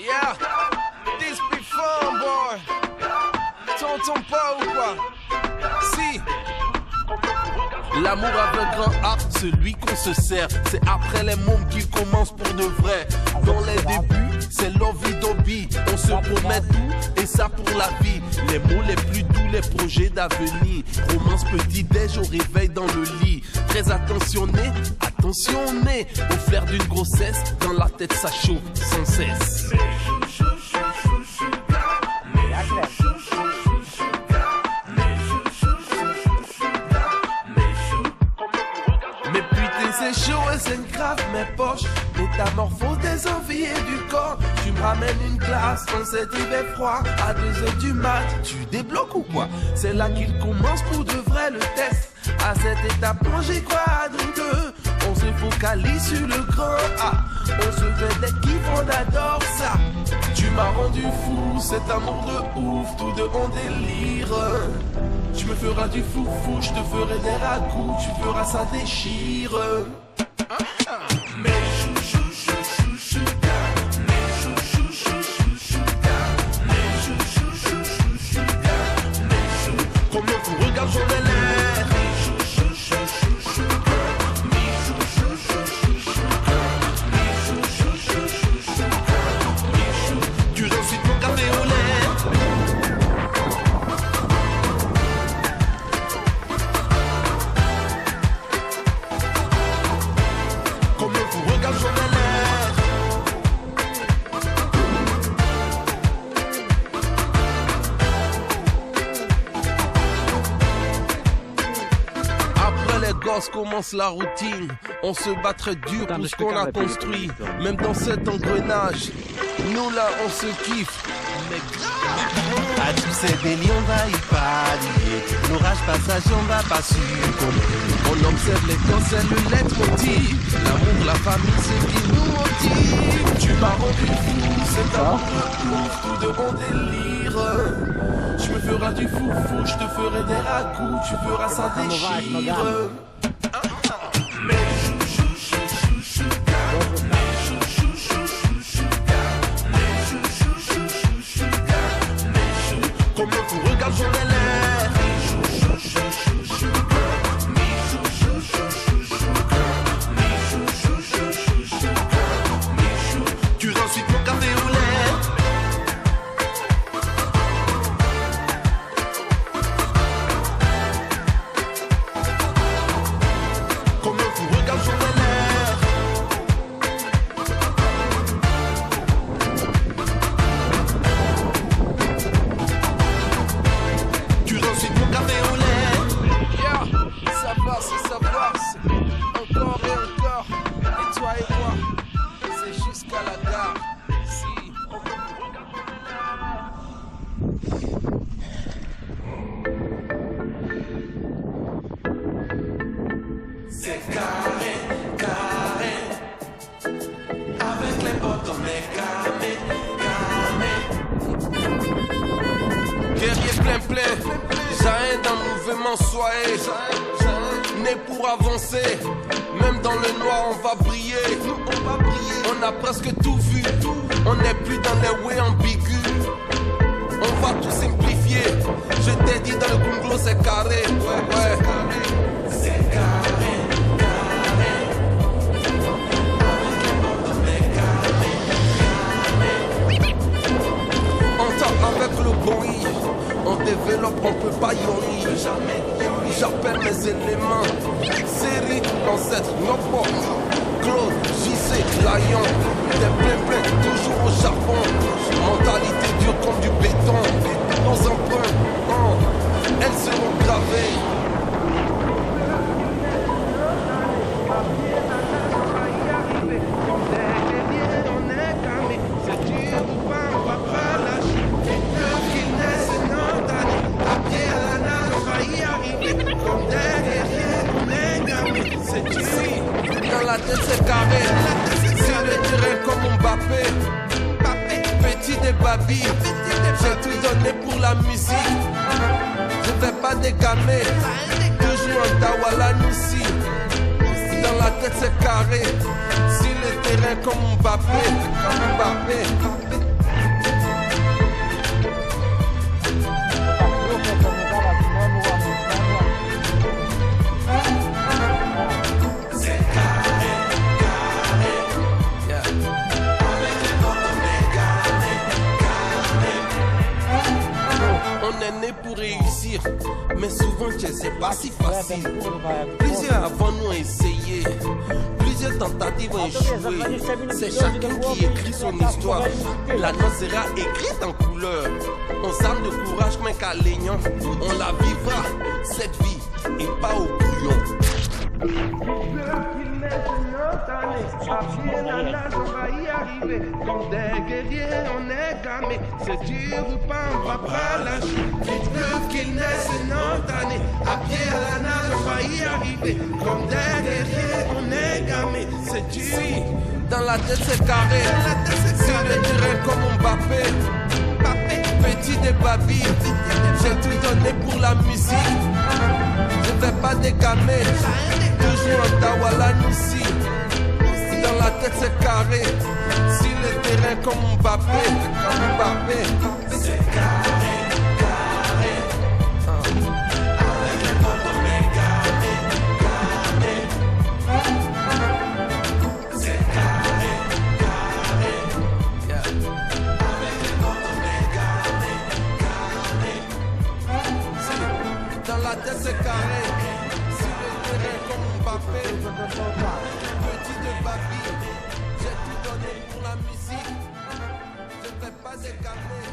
Yeah, this be fun, boy. T'entends pas ou quoi? Si. L'amour avec un grand A, celui qu'on se sert. C'est après les mômes qu'il commence pour de vrai. Dans les débuts, c'est l'envie d'hobby. On se promet tout, et ça pour la vie. Les mots les plus doux, les projets d'avenir. Romance petit déj au réveil dans le lit. Très attentionné, attentionné au flair d'une grossesse. Dans la tête ça chauffe sans cesse. C'est chaud et c'est grave mes poches. Métamorphose des envies et du corps. Tu me ramènes une glace quand cet hiver froid. À 2h du mat, tu débloques ou quoi? C'est là qu'il commence pour de vrai le test. À cette étape, moi j'y crois à nous deux. On se focalise sur le grand A. On se fait des kiffs, on adore ça. Tu m'as rendu fou, cet amour de ouf. Tous deux on délire. Tu me feras du foufou, je te ferai des ragoûts. Tu feras ça déchire. Mais chou chou chou chou chou da. Mais chou chou chou chou chou da. Mais chou chou chou chou chou da. Mais chou. Comment vous regarde j'en ai l'air. Mais chou chou chou chou chou da. Mais chou chou chou chou chou da. Mais chou chou chou chou chou da. Mais chou. Tu récites mon café au lait. Commence la routine, on se bat très dur pour ce qu'on a construit. Même dans cet engrenage, nous là on se kiffe. À tous ces délits on va y pallier. L'orage passager on va pas succomber. On observe les cancers, le leitmotiv. L'amour, la famille, c'est qui nous motive. Tu m'as rendu fou, c'est un ouf. Tous deux on délire. Tu me feras du foufou, je te ferai des ragoûts. Tu feras ça déchire. Mais chou chou chou chou chou da. Mais chou chou chou chou chou da. Mais chou chou chou chou chou da. Mais chou. Comment vous regarde j'en ai l'air. Mais chou chou chou chou chou da. Mais chou chou chou chou chou da. Mais chou chou chou chou chou da. Mais chou. Tu ensuite mon café au lait. Né pour avancer, même dans le noir on va briller. On a presque tout vu, on n'est plus dans les way ambigus. On va tout simplifier. Je t'ai dit dans le Congo c'est carré. Ouais. C'est carré, carré. On tape avec le bruit. On développe, on peut pas y jamais. J'appelle mes éléments. Série, ancêtre, Noppo, Claude, JC, Lion. Des plein, toujours au charbon. Mentalité dure comme du béton. Nos empreintes, elles seront gravées. Dans la tête c'est carré. Sur le terrain comme Mbappé. Petit des babi. J'ai tout donné pour la musique. Je vais pas dégamer. Toujours en Tawala Nissi. Dans la tête c'est carré. Sur le terrain comme Mbappé. pas si facile. Plusieurs avant nous ont essayé, plusieurs tentatives ont échoué. C'est chacun qui écrit son histoire. La note sera écrite en couleur. On s'arme de courage comme un calénion. On la vivra, cette vie, et pas au brouillon. On va y arriver. Comme des guerriers, on est gamés. C'est dur ou pas, on va pas lâcher. Il pleut qu'il neige, c'est notre année. À pied à la nage, on va y arriver. Comme des guerriers, on est gamés. C'est dur. Dans la tête, c'est carré. Sur le terrain comme Mbappé. Petit de babi. J'ai tout donné pour la musique. Je vais pas dégamer. Toujours en Tawala Nissi. Dans la tête c'est carré. Si le terrain comme Mbappé. C'est carré, carré. Avec les potes on est carré, carré. C'est carré, carré. Avec les potes on est carré, carré. Dans la tête c'est carré. Si le terrain comme Mbappé. Petit de babi, j'ai tout donné pour la musique. Je ne vais pas décaler.